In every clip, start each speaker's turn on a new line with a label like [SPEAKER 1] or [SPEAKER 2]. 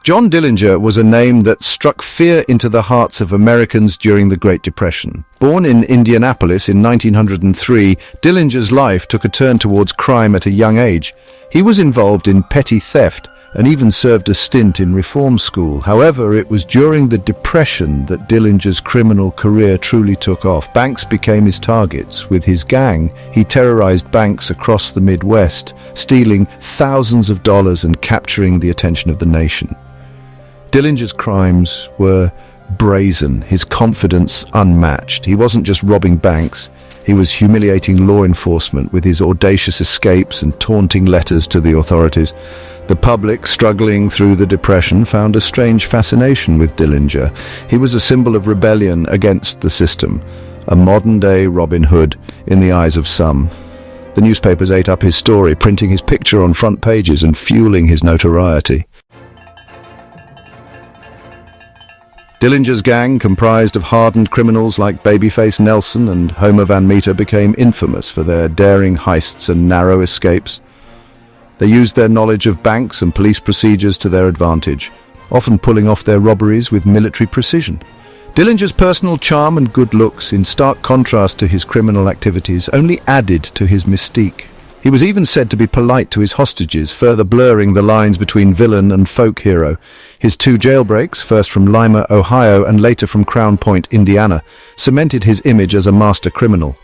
[SPEAKER 1] John Dillinger was a name that struck fear into the hearts of Americans during the Great Depression. Born in Indianapolis in 1903, Dillinger's life took a turn towards crime at a young age. He was involved in petty theft and even served a stint in reform school. However, it was during the Depression that Dillinger's criminal career truly took off. Banks became his targets. With his gang, he terrorized banks across the Midwest, stealing thousands of dollars and capturing the attention of the nation. Dillinger's crimes were brazen, his confidence unmatched. He wasn't just robbing banks, he was humiliating law enforcement with his audacious escapes and taunting letters to the authorities. The public, struggling through the Depression, found a strange fascination with Dillinger. He was a symbol of rebellion against the system, a modern-day Robin Hood in the eyes of some. The newspapers ate up his story, printing his picture on front pages and fueling his notoriety. Dillinger's gang, comprised of hardened criminals like Babyface Nelson and Homer Van Meter, became infamous for their daring heists and narrow escapes. They used their knowledge of banks and police procedures to their advantage, often pulling off their robberies with military precision. Dillinger's personal charm and good looks, in stark contrast to his criminal activities, only added to his mystique. He was even said to be polite to his hostages, further blurring the lines between villain and folk hero. His 2 jailbreaks, first from Lima, Ohio, and later from Crown Point, Indiana, cemented his image as a master criminal.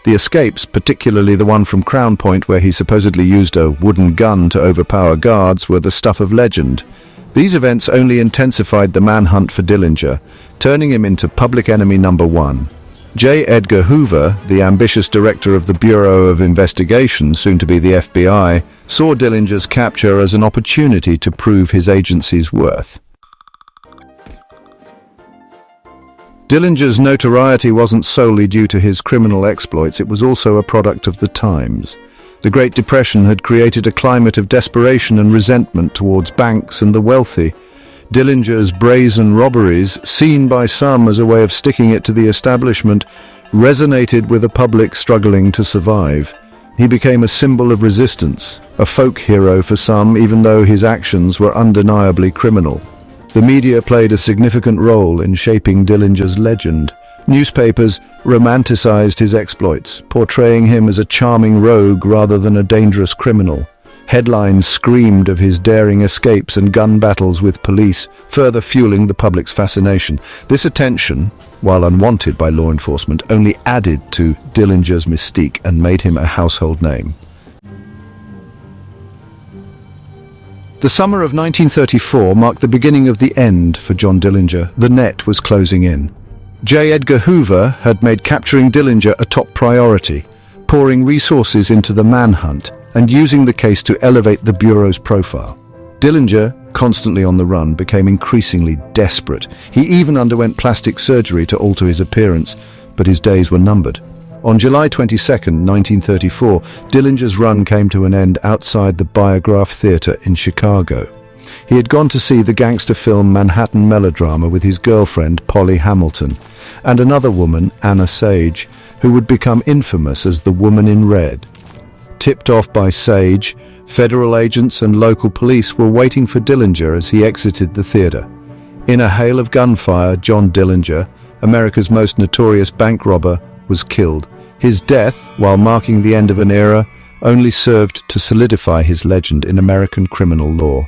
[SPEAKER 1] The escapes, particularly the one from Crown Point where he supposedly used a wooden gun to overpower guards, were the stuff of legend. These events only intensified the manhunt for Dillinger, turning him into public enemy number 1. J. Edgar Hoover, the ambitious director of the Bureau of Investigation, soon to be the FBI, saw Dillinger's capture as an opportunity to prove his agency's worth. Dillinger's notoriety wasn't solely due to his criminal exploits, it was also a product of the times. The Great Depression had created a climate of desperation and resentment towards banks and the wealthy. Dillinger's brazen robberies, seen by some as a way of sticking it to the establishment, resonated with a public struggling to survive. He became a symbol of resistance, a folk hero for some, even though his actions were undeniably criminal. The media played a significant role in shaping Dillinger's legend. Newspapers romanticized his exploits, portraying him as a charming rogue rather than a dangerous criminal. Headlines screamed of his daring escapes and gun battles with police, further fueling the public's fascination. This attention, while unwanted by law enforcement, only added to Dillinger's mystique and made him a household name. The summer of 1934 marked the beginning of the end for John Dillinger. The net was closing in. J. Edgar Hoover had made capturing Dillinger a top priority, pouring resources into the manhunt and using the case to elevate the Bureau's profile. Dillinger, constantly on the run, became increasingly desperate. He even underwent plastic surgery to alter his appearance, but his days were numbered. On July 22, 1934, Dillinger's run came to an end outside the Biograph Theatre in Chicago. He had gone to see the gangster film Manhattan Melodrama with his girlfriend, Polly Hamilton, and another woman, Anna Sage, who would become infamous as the Woman in Red. Tipped off by Sage, federal agents and local police were waiting for Dillinger as he exited the theater. In a hail of gunfire, John Dillinger, America's most notorious bank robber, was killed. His death, while marking the end of an era, only served to solidify his legend in American criminal law.